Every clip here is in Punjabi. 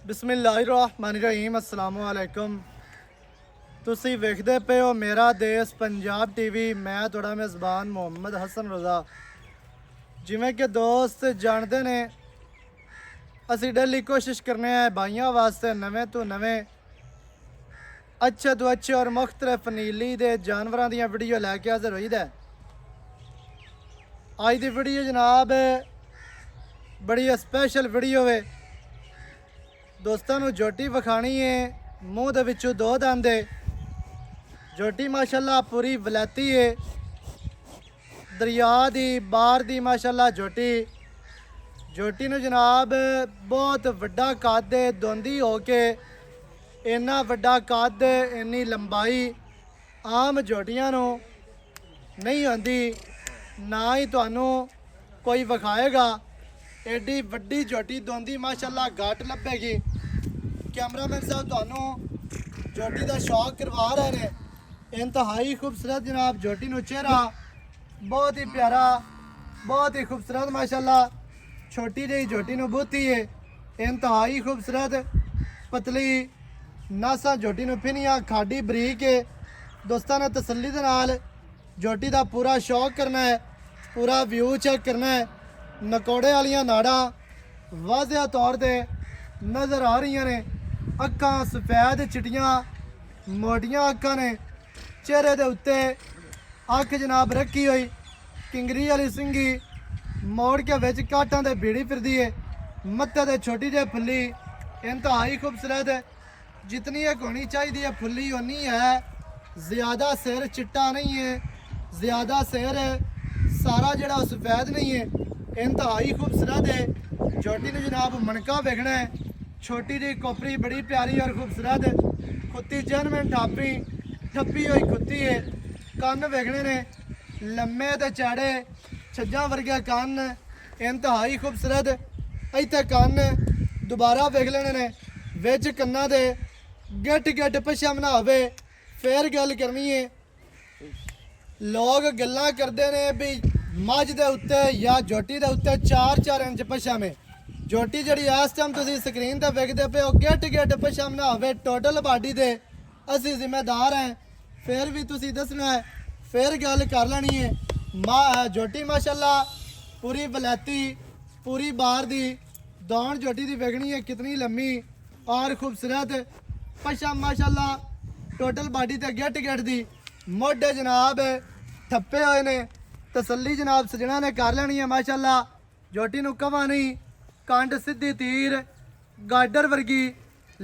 ਬਿਸਮਿਲ੍ਲਾਹਿਰਰਹਿਮਾਨਿਰਰਹੀਮ अस्सलाम वालेकुम। ਤੁਸੀਂ ਵੇਖਦੇ ਪਏ ਹੋ ਮੇਰਾ ਦੇਸ਼ ਪੰਜਾਬ ਟੀਵੀ। ਮੈਂ ਤੁਹਾਡਾ ਮੇਜ਼ਬਾਨ ਮੁਹੰਮਦ ਹਸਨ ਰਜ਼ਾ। ਜਿਵੇਂ ਕਿ ਦੋਸਤ ਜਾਣਦੇ ਨੇ, ਅਸੀਂ ਡੇਲੀ ਕੋਸ਼ਿਸ਼ ਕਰਨੇ ਆ ਭਾਈਆਂ ਵਾਸਤੇ ਨਵੇਂ ਤੋਂ ਨਵੇਂ ਅੱਛੇ ਤੋਂ ਅੱਛੇ ਔਰ ਮੁਖਤਲਿਫ ਨੀਲੀ ਦੇ ਜਾਨਵਰਾਂ ਦੀਆਂ ਵੀਡੀਓ ਲੈ ਕੇ ਹਾਜ਼ਰ ਹੋਈਦਾ। ਅੱਜ ਦੀ ਵੀਡੀਓ ਜਨਾਬ ਬੜੀ ਸਪੈਸ਼ਲ ਵੀਡੀਓ ਹੈ। ਦੋਸਤਾਂ ਨੂੰ ਜੋਟੀ ਵਿਖਾਣੀ ਹੈ, ਮੂੰਹ ਦੇ ਵਿੱਚੋਂ ਦੋ ਦੰਦ ਹੈ। ਜੋਟੀ ਮਾਸ਼ਾਅੱਲਾ ਪੂਰੀ ਵਲੈਤੀ ਹੈ, ਦਰਿਆ ਦੀ ਬਾਹਰ ਦੀ ਮਾਸ਼ਾਅੱਲਾ ਜੋਟੀ ਨੂੰ ਜਨਾਬ ਬਹੁਤ ਵੱਡਾ ਕੱਦ ਹੈ। ਦੋਂਦੀ ਹੋ ਕੇ ਇੰਨਾ ਵੱਡਾ ਕੱਦ, ਇੰਨੀ ਲੰਬਾਈ ਆਮ ਜੋਟੀਆਂ ਨੂੰ ਨਹੀਂ ਹੁੰਦੀ, ਨਾ ਹੀ ਤੁਹਾਨੂੰ ਕੋਈ ਵਿਖਾਏਗਾ। एडी वड्डी जोटी दोंदी माशाअल्लाह घाट लभेगी। कैमरामैन साहब तुहानू जोटी का शौक करवा रहे हैं। इंतहाई खूबसूरत जनाब जोटी नू चेहरा बहुत ही प्यारा, बहुत ही खूबसूरत माशाअल्लाह। छोटी जी जोटी नू बूती है, इंतहाई खूबसूरत पतली नासा जोटी नू फिनिया खाडी बरीक है। दोस्तों ने तसल्ली दे नाल जोटी का पूरा शौक करना है, पूरा व्यू चेक करना है। नकोड़े वालियां नाड़ा वाज़िया तौर पर नज़र आ रही ने। अक्खां सफेद चिट्टियां मोटियां अक्खां ने। चेहरे के उत्ते अख जनाब रखी हुई किंगरी वाली सिंगी मोड़ के विच काटां दे बीड़ी फिरदी है। मत्थे ते छोटी जी फुल्ली इंतहाई खूबसूरत है। जितनी एक होनी चाहिए है फुल्ली उन्नी है। ज़्यादा सिर चिट्टा नहीं है, ज़्यादा सिर सारा जड़ा सफेद नहीं है। इंतहाई खूबसूरत है। छोटी ने जनाब मनका वेखना है। छोटी जी कोपरी बड़ी प्यारी और खूबसूरत खुत्ती जनमें ठप्पी हुई खुत्ती है। कन्न वेखने ने लम्मे ते चौड़े छज्जा वर्गे कन्न, इंतहाई खूबसूरत। इत्थे कन्न दोबारा वेख लेने ने। विच कन्ना दे गिट पछा बनावे फिर गल करनी है। लोग गल्लां करते ने भी मझ के उत्ते या जोटी के उत्ते 4-4 इंच पछामे। जोटी जी इस टाइम तुम स्क्रीन पर वेखते पे हो गिट पछा बनावे टोटल बॉडी दे असी जिम्मेदार हैं। फिर भी तुम दसना है, फिर गल कर लेनी है। जोटी माशाअल्लाह पूरी वलैती, पूरी बाहर दी दौड़ जोटी की वेखनी है कितनी लम्मी और खूबसूरत। पछा माशाअल्लाह टोटल बॉडी ते गिट दी। मोढे जनाब ठप्पे हुए ने। तसल्ली जनाब सजना ने कर लेनी है माशाअल्लाह। जोटी नू कवा नहीं, कंड सीधी तीर गाडर वर्गी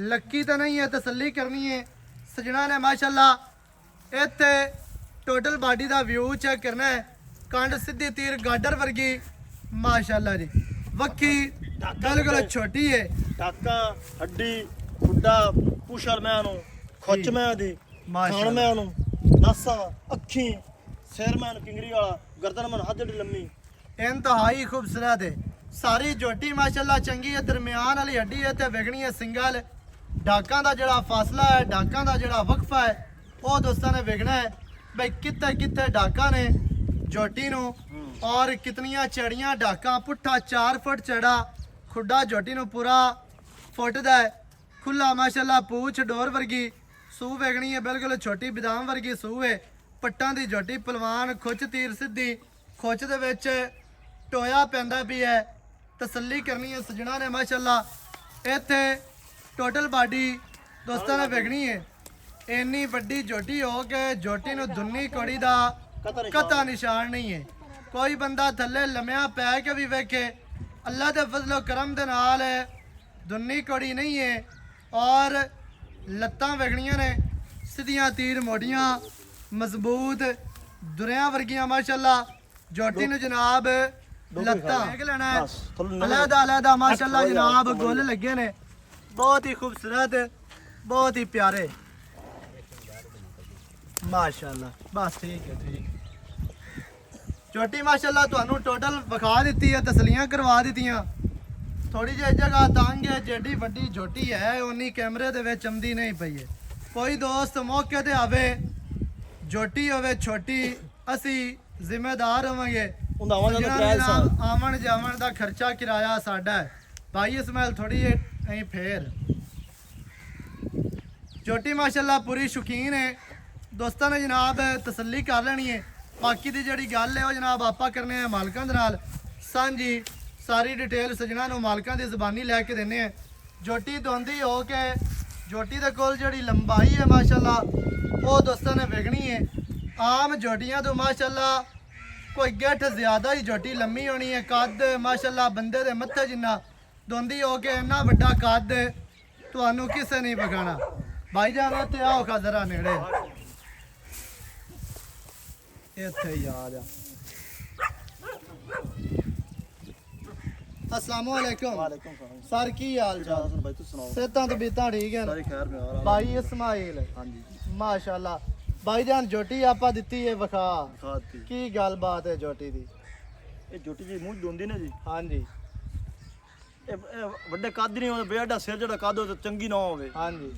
लक्की तो नहीं है, तसल्ली करनी है सजना ने माशाअल्लाह। इत्थे टोटल बॉडी का व्यू चेक करना है। कंड सीधी तीर गाडर वर्गी माशाअल्लाह जी। वक्की बिल्कुल छोटी है। टाका हड्डी खुड्डा पुशर मैनू खुच मैं दी खान मैनू नासा अखी सिर मैन किंगरी वाला गर्दन मन हद लम्मी इंतहाई खूबसूरत है। सारी जोटी माशाअल्लाह चंगी है। दरम्यान वाली हड्डी है तो वेखनी है सिंगल। डाकां का जड़ा फासला है, डाकां का जड़ा वक्फा है, वो दोस्तों ने वेखना है भाई कित्थे कित्थे डाका ने जोटी नू और कितनियां चढ़ियां डाकां। पुट्ठा 4 फुट चढ़ा खुड्डा जोटी नू पूरा फुट दा है। खुला माशाअल्लाह पूछ डोर वर्गी सूह वेखनी है, बिल्कुल छोटी बदाम वर्गी सूह है। पट्टां दी जोटी पलवान खुच तीर सीधी खुच दे विच टोया पैंदा भी है। तसल्ली करनी है सजना ने माशाअल्लाह। इत्थे टोटल बॉडी दोस्तों ने वेखनी है। इन्नी वड्डी जोटी हो के जोटी नू दुन्नी कौड़ी दा कता निशान नहीं है। कोई बंदा थल्ले लम्या पै के भी वेखे, अल्लाह दे फजलो करम दे नाल दुन्नी कौड़ी नहीं है। और लत्तां वेखनियां ने सीधियां तीर मोटियां मजबूत दुरिया वर्गियां माशाअल्लाह। जोटी नू जनाब लत्तां देख लेना है अलहदा माशाअल्लाह जनाब गोल लगे ने। बहुत ही खूबसूरत, बहुत ही प्यारे माशाअल्लाह। बस ठीक है। जोटी माशाअल्लाह तुहानू टोटल विखा दी है, तसलियां करवा दित्तियां। थोड़ी जी जगह तंग है, जेडी वड्डी जोटी है उन्नी कैमरे दे विच आंदी नहीं पई है। कोई दोस्त मौके ते आवे जोटी होवे छोटी असी जिम्मेदार होवांगे। आवन जावन का खर्चा किराया साडा है। भाई इसमाइल थोड़ी ਅਸੀਂ ਫੇਰ ਝੋਟੀ ਮਾਸ਼ਾਅੱਲਾ ਪੂਰੀ ਸ਼ੌਕੀਨ ਹੈ ਦੋਸਤਾਂ ਨੇ ਜਨਾਬ ਤਸੱਲੀ ਕਰ ਲੈਣੀ ਹੈ ਬਾਕੀ ਦੀ ਜਿਹੜੀ ਗੱਲ ਹੈ ਉਹ ਜਨਾਬ ਆਪਾਂ ਕਰਨੇ ਆ ਮਾਲਕਾਂ ਦੇ ਨਾਲ ਸਾਂਝੀ ਸਾਰੀ ਡਿਟੇਲ ਸਜਣਾ ਨੂੰ ਮਾਲਕਾਂ ਦੀ ਜ਼ੁਬਾਨੀ ਲੈ ਕੇ ਦਿੰਨੇ ਆ ਝੋਟੀ ਦੋਂਦੀ ਹੋ ਕੇ ਝੋਟੀ ਦੇ ਕੋਲ ਜਿਹੜੀ ਲੰਬਾਈ ਹੈ ਮਾਸ਼ਾਅੱਲਾ ਉਹ ਦੋਸਤਾਂ ਨੇ ਵਿਕਣੀ ਹੈ ਆਮ ਝੋਟੀਆਂ ਤੋਂ ਮਾਸ਼ਾਅੱਲਾ ਕੋਈ ਗਿੱਠ ਜ਼ਿਆਦਾ ਹੀ ਝੋਟੀ ਲੰਮੀ ਹੋਣੀ ਹੈ ਕੱਦ ਮਾਸ਼ਾਅੱਲਾ ਬੰਦੇ ਦੇ ਮੱਥੇ ਜਿੰਨਾ ਦੋਂਦੀ ਹੋ ਕੇ ਇੰਨਾ ਵੱਡਾ ਕੱਦ ਤੁਹਾਨੂੰ ਕਿਸੇ ਨਹੀਂ ਵਿਖਾਣਾ ਭਾਈ ਜਾਨ ਇੱਥੇ ਆਓ ਖਜ਼ਰਾ ਨੇੜੇ ਇੱਥੇ ਹੀ ਆ ਜਾ अस्सलाम वालेकुम ਵਾਲੇਕੁਮ ਸਲਾਮ सर की हाल चाल ਹਸਨ ਭਾਈ ਤੁਸੀਂ ਸੁਣਾਓ सेहतां तो बीतां ठीक है ਸਾਰੇ ਖੈਰ ਮਿਆਰ ਆ भाई इस्माइल ਹਾਂਜੀ माशाल्लाह भाईजान झोटी आपा दित्ती है वखा ਖਾਤੀ की गलबात है झोटी दी ਇਹ ਜੋਟੀ ਜੀ ਮੂੰਹ ਦੋਂਦੀ ਨੇ ਜੀ हाँ जी ਇਹ ਵੱਡੇ ਕੱਦ ਨਹੀਂ ਹੁੰਦੇ ਬੇੜਾ ਸਿਰ ਜਿਹੜਾ ਕੱਦ ਹੋਵੇ ਚੰਗੀ ਨਾ ਹੋਵੇ हाँ जी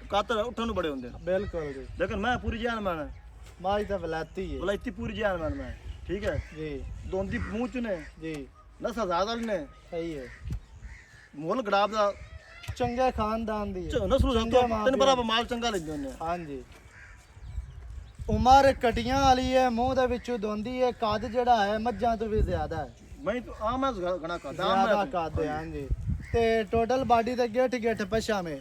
ਕੱਦ ਉੱਠਣ ਨੂੰ ਬੜੇ ਹੁੰਦੇ ਨੇ बिल्कुल जी ਲੇਕਿਨ ਮੈਂ ਪੂਰੀ ਜਾਨ ਮੈਂ माई तो वलाती है ਬਲੈਤੀ ਪੂਰੀ ਜਾਨ ਮੈਂ ਠੀਕ ਹੈ जी ਦੋਂਦੀ ਮੂੰਹ ਚ ਨੇ जी ਨਸਾ ਜ਼ਿਆਦਾ ਨੇ सही है ਮੁੱਲ ਗੜਾਬ ਦਾ चंगे खानदान दी है ਨਸਲ ਚੰਗੇ ਸੰਤੋ ਮਾਂ ਤੈਨੂੰ ਪਿਓ। ਪਤਾ ਮਾਲ ਚੰਗਾ ਲੈਂਦੇ ਹੁੰਦੇ हाँ जी ਉਮਰ ਕਟੀਆਂ ਵਾਲੀ ਹੈ ਮੂੰਹ ਦੇ ਵਿੱਚੋਂ ਦੋਂਦੀ ਹੈ ਕੱਦ ਜਿਹੜਾ ਹੈ ਮੱਝਾਂ ਤੋਂ ਵੀ ਜ਼ਿਆਦਾ ਹੈ ਮੈਂ ਆ ਮੈਂ ਗਣਾ ਕਰਦਾ ਜ਼ਿਆਦਾ ਕੱਦ ਹੈ ਹਾਂਜੀ ਤੇ ਟੋਟਲ ਬਾਡੀ ਤੇ ਗਿੱਠ ਗਿੱਠ ਪਛਾਵੇਂ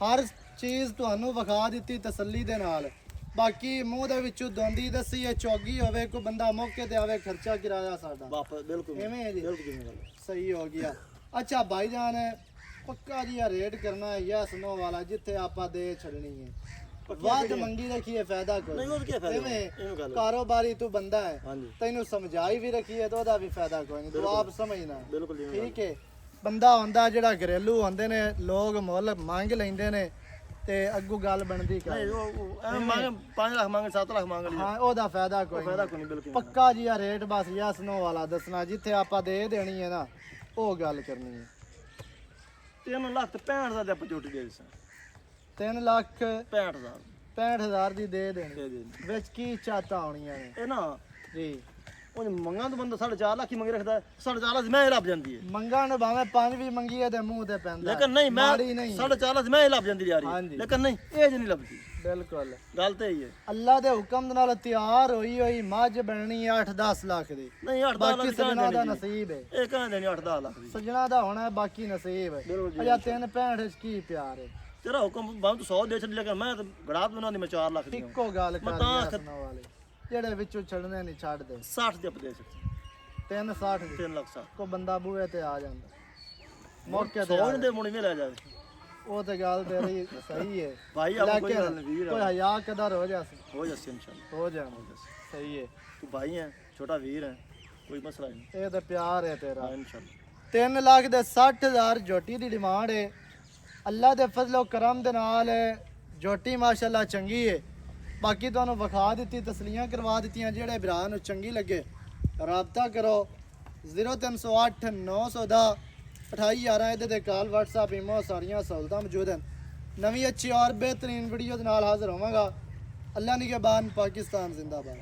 ਹਰ ਚੀਜ਼ ਤੁਹਾਨੂੰ ਵਿਖਾ ਦਿੱਤੀ ਤਸੱਲੀ ਦੇ ਨਾਲ ਬਾਕੀ ਮੂੰਹ ਦੇ ਵਿੱਚੋਂ ਦੋਂਦੀ ਦੱਸੀ ਹੈ ਚੌਗੀ ਹੋਵੇ ਕੋਈ ਬੰਦਾ ਮੌਕੇ ਤੇ ਆਵੇ ਖਰਚਾ ਕਿਰਾਇਆ ਸਾਡਾ ਵਾਪਸ ਬਿਲਕੁਲ ਐਵੇਂ ਹੈ ਜੀ ਬਿਲਕੁਲ ਕਿਵੇਂ ਗੱਲ ਸਹੀ ਹੋ ਗਿਆ ਅੱਛਾ ਭਾਈਜਾਨ ਪੱਕਾ ਜੀ ਰੇਟ ਕਰਨਾ ਹੈ ਯਸ ਨੋ ਵਾਲਾ ਜਿੱਥੇ ਆਪਾਂ ਦੇ ਛੱਡਣੀ ਹੈ ਵਾਦ ਮੰਗੀ ਰੱਖੀਏ ਫਾਇਦਾ ਕੋਈ ਨਹੀਂ ਉਹ ਕੀ ਫਾਇਦਾ ਐਵੇਂ ਇਹਨੂੰ ਗੱਲ ਕਾਰੋਬਾਰੀ ਤੂੰ ਬੰਦਾ ਹੈ ਹਾਂਜੀ ਤੈਨੂੰ ਸਮਝਾਈ ਵੀ ਰੱਖੀਏ ਤਾਂ ਉਹਦਾ ਵੀ ਫਾਇਦਾ ਕੋਈ ਨਹੀਂ ਤੂੰ ਆਪ ਸਮਝਣਾ ਬਿਲਕੁਲ ਜਿਵੇਂ ਠੀਕ ਹੈ ਬੰਦਾ ਹੁੰਦਾ ਜਿਹੜਾ ਘਰੇਲੂ ਹੁੰਦੇ ਨੇ ਲੋਕ ਮੁੱਲ ਮੰਗ ਲੈਂਦੇ ਨੇ ਤੇ ਅੱਗੋਂ ਗੱਲ ਬਣਦੀ ਨਹੀਂ ਕਰ ਉਹ ਐਵੇਂ ਮੰਗ 5 ਲੱਖ ਮੰਗ 7 ਲੱਖ ਮੰਗ ਲਈ ਹਾਂ ਉਹਦਾ ਫਾਇਦਾ ਕੋਈ ਫਾਇਦਾ ਨਹੀਂ ਕੋਈ ਨਹੀਂ ਬਿਲਕੁਲ ਪੱਕਾ ਜੀ ਆ ਰੇਟ ਬਸ ਯਸ ਨੋ ਵਾਲਾ ਦੱਸਣਾ ਜਿੱਥੇ ਆਪਾਂ ਦੇ ਦੇਣੀ ਹੈ ਨਾ ਉਹ ਗੱਲ ਕਰਨੀ ਹੈ 3 ਲੱਖ ਤੇ 65 ਦਾ ਤੇ ਆਪਾਂ ਚੋਟੀ ਦੇ ਦਿੱਤਾ 3 ਲੱਖ 65000 65,000 ਦੀ ਦੇ ਦੇਣੀ ਦੇ ਦੇ ਵਿੱਚ ਕੀ ਚਾਹਤਾ ਹੋਣੀਆਂ ਨੇ ਇਹ ਨਾ ਜੀ ਉਹ ਮੰਗਾਂ ਤੋਂ ਬੰਦਾ 4.5 ਲੱਖ ਹੀ ਮੰਗ ਰੱਖਦਾ 4.5 ਲੱਖ ਮੈਂ ਹੀ ਲੱਭ ਜਾਂਦੀ ਹੈ ਮੰਗਾਂ ਨੂੰ ਭਾਵੇਂ 5 ਵੀ ਮੰਗੀਏ ਤੇ ਮੂੰਹ ਤੇ ਪੈਂਦਾ ਲੇਕਿਨ ਨਹੀਂ ਮੈਂ ਮਾੜੀ ਨਹੀਂ 4.5 ਲੱਖ ਮੈਂ ਹੀ ਲੱਭ ਜਾਂਦੀ ਯਾਰੀ ਹਾਂਜੀ। ਲੇਕਿਨ ਨਹੀਂ ਇਹ ਜ ਨਹੀਂ ਲੱਭਦੀ ਬਿਲਕੁਲ ਗੱਲ ਤੇ ਹੀ ਹੈ ਅੱਲਾ ਦੇ ਹੁਕਮ ਦੇ ਨਾਲ ਤਿਆਰ ਹੋਈ ਮੱਝ ਬਣਨੀ 8-10 ਲੱਖ ਦੀ ਨਹੀਂ 8-10 ਬਾਕੀ ਲੱਖ ਸਜਣਾ ਦਾ ਦਾ ਨਸੀਬ ਹੈ ਇਹ ਕਹਿੰਦੇ ਨਹੀਂ 8-10 ਲੱਖ ਦੀ ਸਜਣਾ ਦਾ ਹੋਣਾ ਹੈ ਬਾਕੀ ਨਸੀਬ ਹੈ ਬਿਲਕੁਲ ਜੀ। ਅਜਾ 365 ਚ ਕੀ ਪਿਆਰ ਹੈ ਤੇਰਾ ਹੁਕਮ ਬਾਹਰ ਤੋਂ 100 ਦੇ ਛੱਡ ਲੇਕਿਨ ਮੈਂ ਤਾਂ ਗੜਾਬ ਬਣਾ ਦੀ ਮੈਂ 4 ਲੱਖ ਦੀ ਇੱਕੋ ਗੱਲ ਮੈਂ ਕਰ ਤਾਂ ਰਿਹਾ ਸੁਣੋ ਵਾਲੇ ਜਿਹੜੇ ਵਿੱਚੋਂ ਛੱਡਨੇ ਨਹੀਂ ਛੱਡਦੇ 60 ਦੇ ਦੇ ਸਕਦੇ 360 ਦੀ 3 ਲੱਖ 60 ਕੋ ਬੰਦਾ ਬੂਹੇ ਤੇ ਆ ਜਾਂਦਾ ਮੌਕੇ ਤੇ 100 ਆ ਦੇ ਮੁੜੀ ਮੇ ਲੈ ਜਾਵੇ ਉਹ ਤੇ ਗੱਲ ਤੇਰੀ ਸਹੀ ਹੈ ਭਾਈ ਆਪ ਕੋਈ ਗੱਲ ਨਹੀਂ ਵੀਰ ਕੋਈ ਹਯਾ ਕਦਰ ਹੋ ਜਾਸ ਹੋ ਜਾਸੇ ਇਨਸ਼ਾਅੱਲਾ ਹੋ ਜਾਣਾ ਸਹੀ ਹੈ ਤੂੰ ਭਾਈ ਹੈ ਛੋਟਾ ਵੀਰ ਹੈ ਕੋਈ ਮਸਲਾ ਨਹੀਂ ਇਹ ਤਾਂ ਪਿਆਰ ਹੈ ਤੇਰਾ ਹਾਂ ਇਨਸ਼ਾਅੱਲਾ 3 ਲੱਖ ਦੇ 60,000 ਝੋਟੀ ਦੀ ਡਿਮਾਂਡ ਹੈ ਅੱਲਾ ਦੇ ਫਜ਼ਲ ਕਰਮ ਦੇ ਨਾਲ ਝੋਟੀ ਮਾਸ਼ਾਅੱਲਾ ਚੰਗੀ ਹੈ ਬਾਕੀ ਤੁਹਾਨੂੰ ਵਿਖਾ ਦਿੱਤੀ ਤਸਲੀਆਂ ਕਰਵਾ ਦਿੱਤੀਆਂ ਜਿਹੜੇ ਭਰਾ ਨੂੰ ਚੰਗੀ ਲੱਗੇ ਰਾਬਤਾ ਕਰੋ 0308 910 2811 ਇਹਦੇ ਤੇ ਕਾਲ WhatsApp ਈਮੋ ਸਾਰੀਆਂ ਸਹੂਲਤਾਂ ਮੌਜੂਦ ਹਨ ਨਵੀਂ ਅੱਛੀ ਔਰ ਬਿਹਤਰੀਨ ਵੀਡੀਓ ਦੇ ਨਾਲ ਹਾਜ਼ਰ ਹੋਵਾਂਗਾ ਅੱਲਾ ਨਿਗਹਿਬਾਨ ਪਾਕਿਸਤਾਨ ਜ਼ਿੰਦਾਬਾਦ